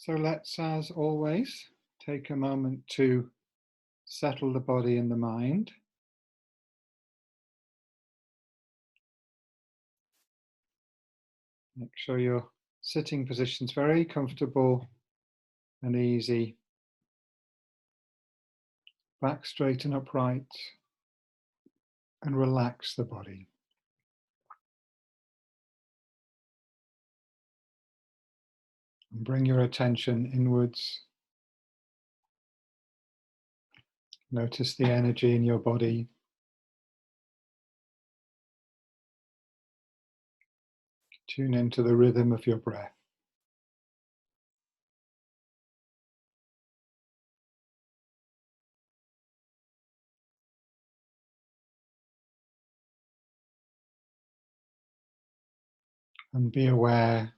So let's, as always, take a moment to settle the body and the mind. Make sure your sitting position's very comfortable and easy. Back straight and upright, and relax the body. And bring your attention inwards. Notice the energy in your body. Tune into the rhythm of your breath. And be aware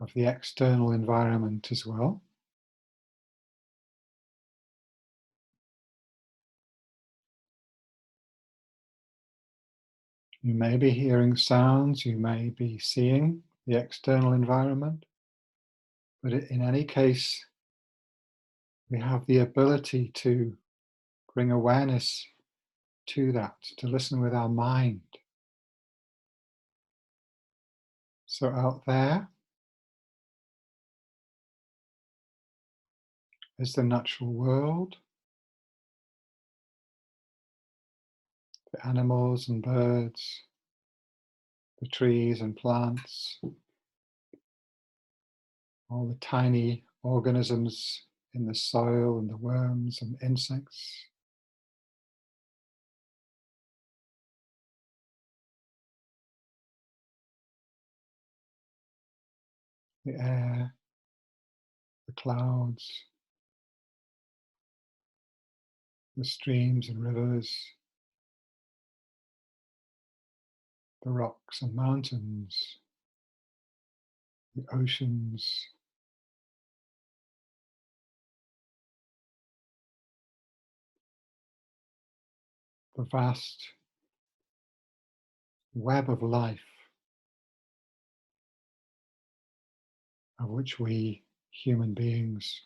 of the external environment as well. You may be hearing sounds, you may be seeing the external environment, but in any case, we have the ability to bring awareness to that, to listen with our mind. So out there is the natural world, the animals and birds, the trees and plants, all the tiny organisms in the soil and the worms and insects. The air, the clouds, the streams and rivers, the rocks and mountains, the oceans, the vast web of life of which we human beings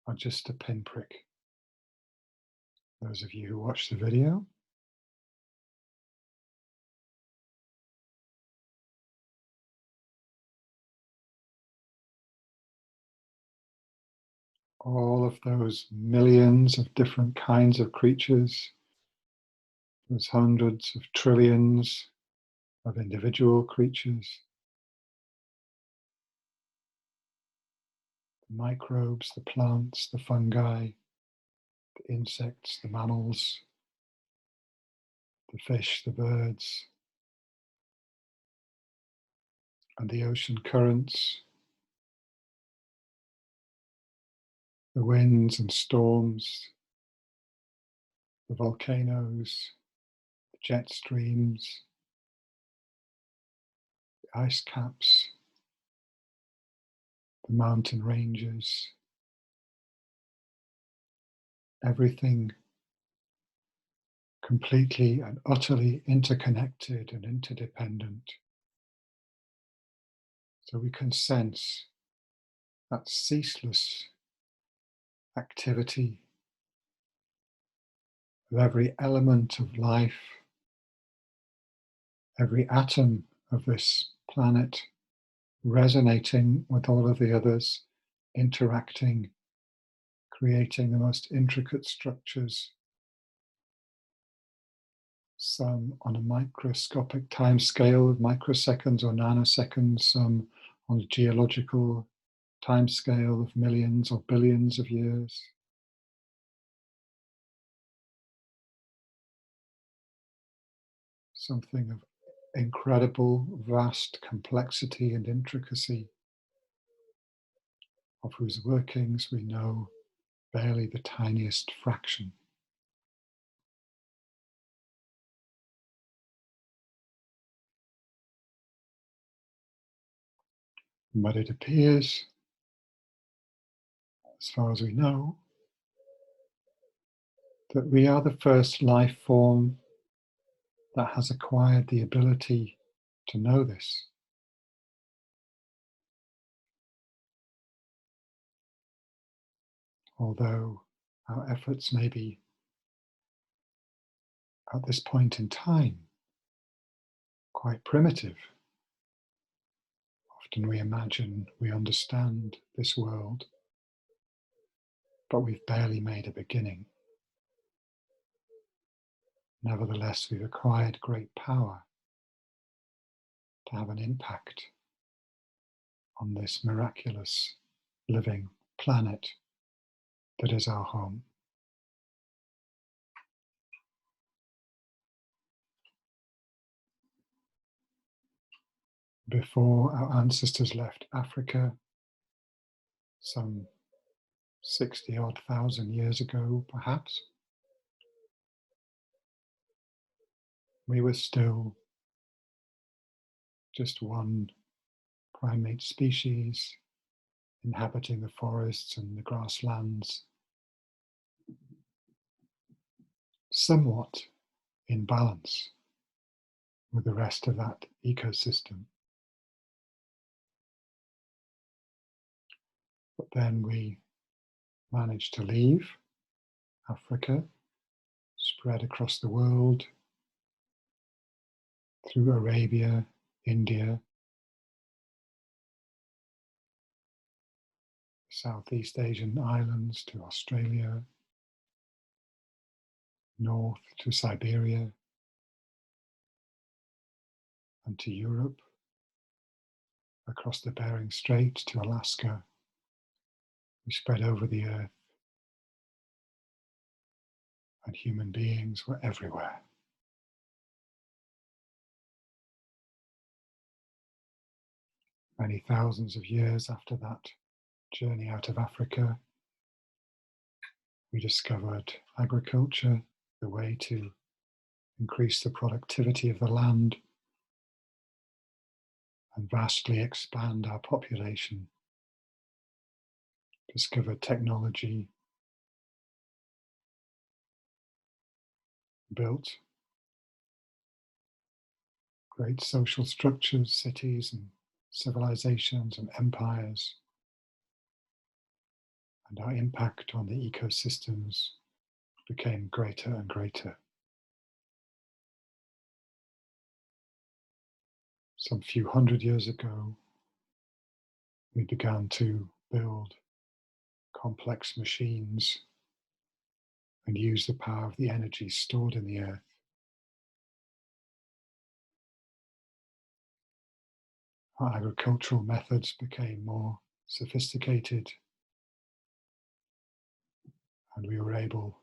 are just a pinprick. Those of you who watch the video, all of those millions of different kinds of creatures, those hundreds of trillions of individual creatures, the microbes, the plants, the fungi, the insects, the mammals, the fish, the birds, and the ocean currents, the winds and storms, the volcanoes, the jet streams, the ice caps, the mountain ranges, everything completely and utterly interconnected and interdependent. So we can sense that ceaseless activity of every element of life, every atom of this planet resonating with all of the others, interacting, creating the most intricate structures, some on a microscopic time scale of microseconds or nanoseconds, some on a geological time scale of millions or billions of years. Something of incredible, vast complexity and intricacy, of whose workings we know barely the tiniest fraction. But it appears, as far as we know, that we are the first life form that has acquired the ability to know this. although our efforts may be at this point in time quite primitive. Often we imagine we understand this world, but we've barely made a beginning. Nevertheless, we've acquired great power to have an impact on this miraculous living planet that is our home. Before our ancestors left Africa, some 60 odd thousand years ago, perhaps, we were still just one primate species inhabiting the forests and the grasslands, somewhat in balance with the rest of that ecosystem. But then we managed to leave Africa, spread across the world, through Arabia, India, Southeast Asian islands to Australia, north to Siberia, and to Europe, across the Bering Strait to Alaska. We spread over the earth, and human beings were everywhere. Many thousands of years after that journey out of Africa, we discovered agriculture, the way to increase the productivity of the land and vastly expand our population. Discovered technology, built great social structures, cities and civilizations and empires, and our impact on the ecosystems became greater and greater. Some few hundred years ago, we began to build complex machines and use the power of the energy stored in the earth. Our agricultural methods became more sophisticated, and we were able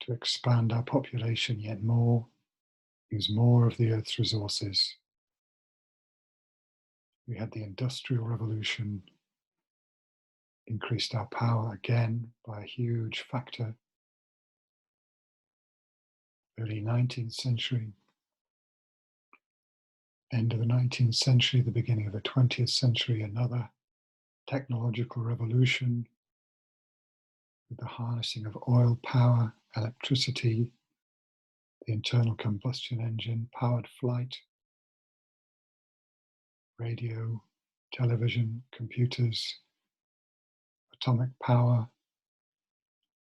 to expand our population yet more, use more of the earth's resources. We had the Industrial Revolution, increased our power again by a huge factor. Early 19th century, end of the 19th century, the beginning of the 20th century, another technological revolution with the harnessing of oil power, electricity, the internal combustion engine, powered flight, radio, television, computers, atomic power,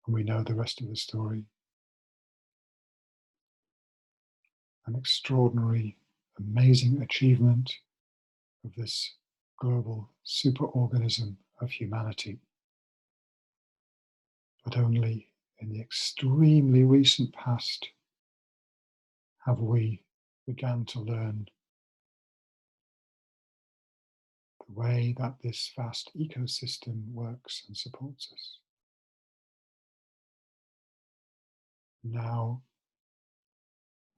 and we know the rest of the story. An extraordinary, amazing achievement of this global superorganism of humanity. But only in the extremely recent past have we begun to learn the way that this vast ecosystem works and supports us. Now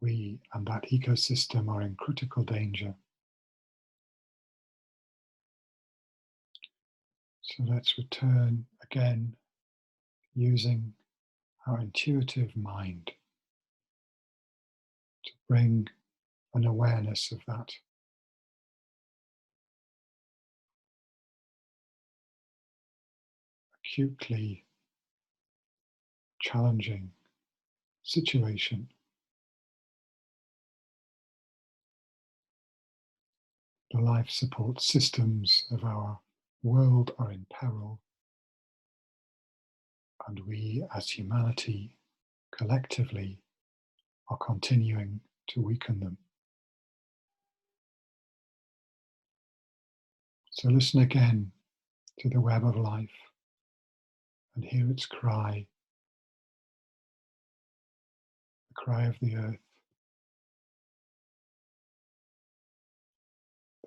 we and that ecosystem are in critical danger. So let's return again using our intuitive mind to bring an awareness of that acutely challenging situation. The life support systems of our world are in peril. And we as humanity collectively are continuing to weaken them. So listen again to the web of life and hear its cry, the cry of the earth.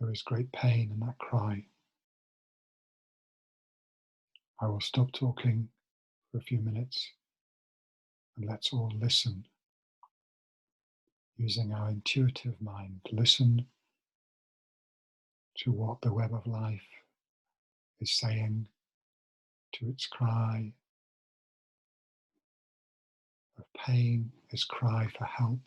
There is great pain in that cry. I will stop talking for a few minutes and let's all listen using our intuitive mind. Listen to what the web of life is saying, to its cry of pain, its cry for help.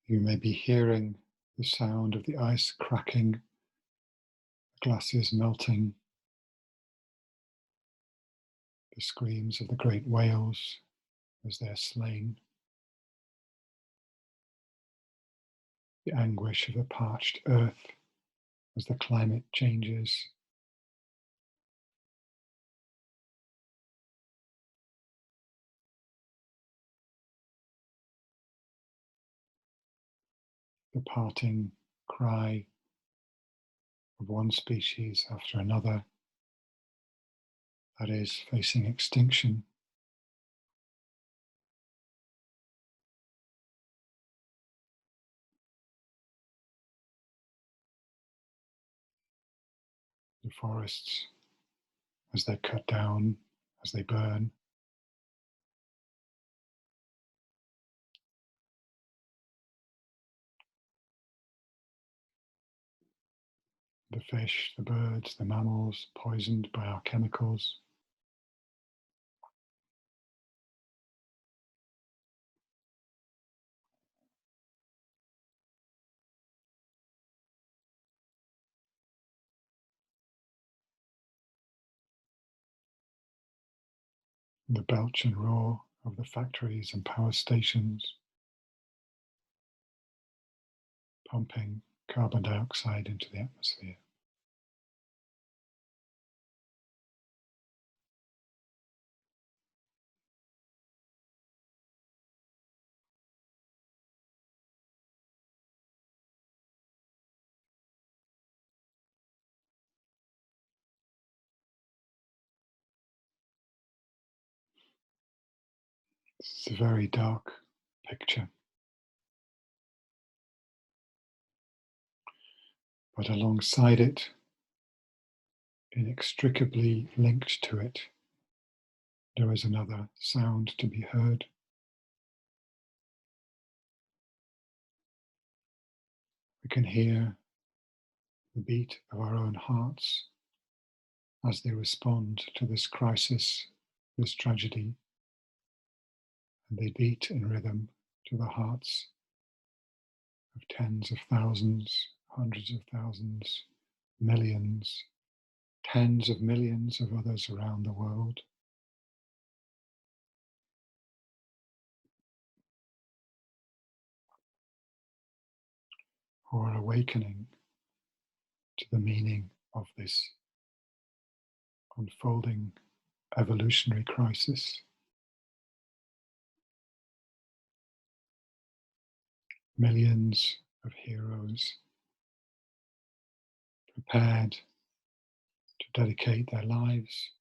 You may be hearing the sound of the ice cracking, the glasses melting, the screams of the great whales as they're slain, the anguish of the parched earth as the climate changes, the parting cry of one species after another that is facing extinction. The forests as they're cut down, as they burn, the fish, the birds, the mammals poisoned by our chemicals, the belch and roar of the factories and power stations pumping carbon dioxide into the atmosphere. It's a very dark picture, but alongside it, inextricably linked to it, there is another sound to be heard. We can hear the beat of our own hearts as they respond to this crisis, this tragedy, and they beat in rhythm to the hearts of tens of thousands, hundreds of thousands, millions, tens of millions of others around the world. Who are awakening to the meaning of this unfolding evolutionary crisis. Millions of heroes prepared to to dedicate their lives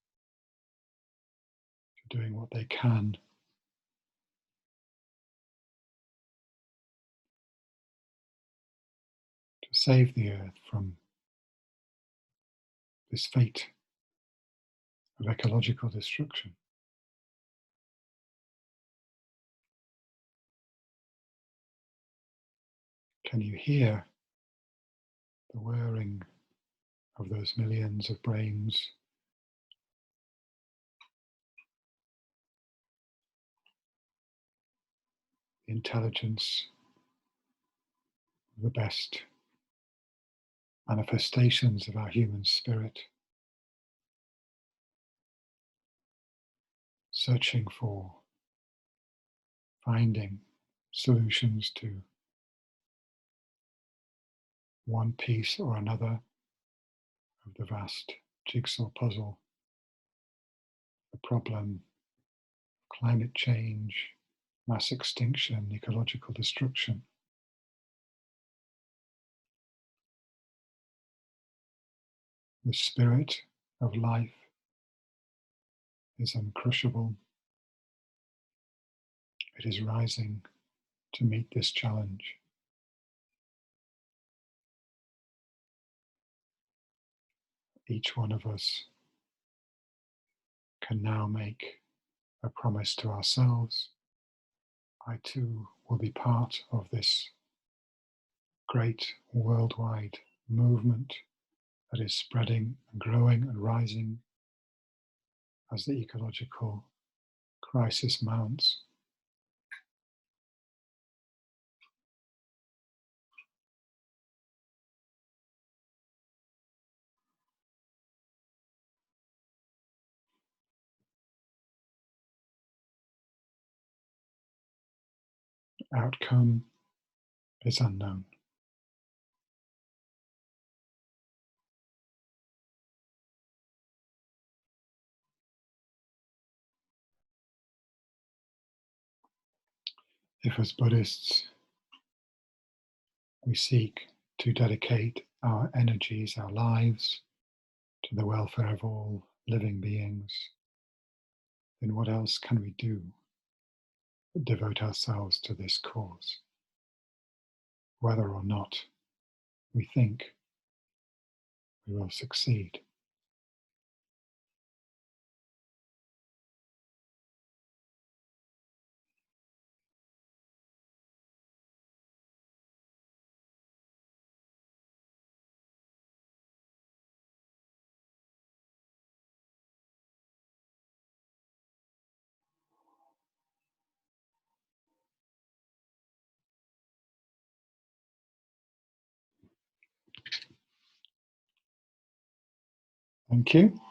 to doing what they can to save the earth from this fate of ecological destruction. Can you hear the whirring of those millions of brains the intelligence of the best manifestations of our human spirit, searching for, finding solutions to one piece or another of the vast jigsaw puzzle, the problem of climate change, mass extinction, ecological destruction. The spirit of life is uncrushable. It is rising to meet this challenge. Each one of us can now make a promise to ourselves. I too will be part of this great worldwide movement that is spreading and growing and rising as the ecological crisis mounts. Outcome is unknown. If as Buddhists we seek to dedicate our energies, our lives to the welfare of all living beings, then what else can we do but devote ourselves to this cause, whether or not we think we will succeed? Thank you.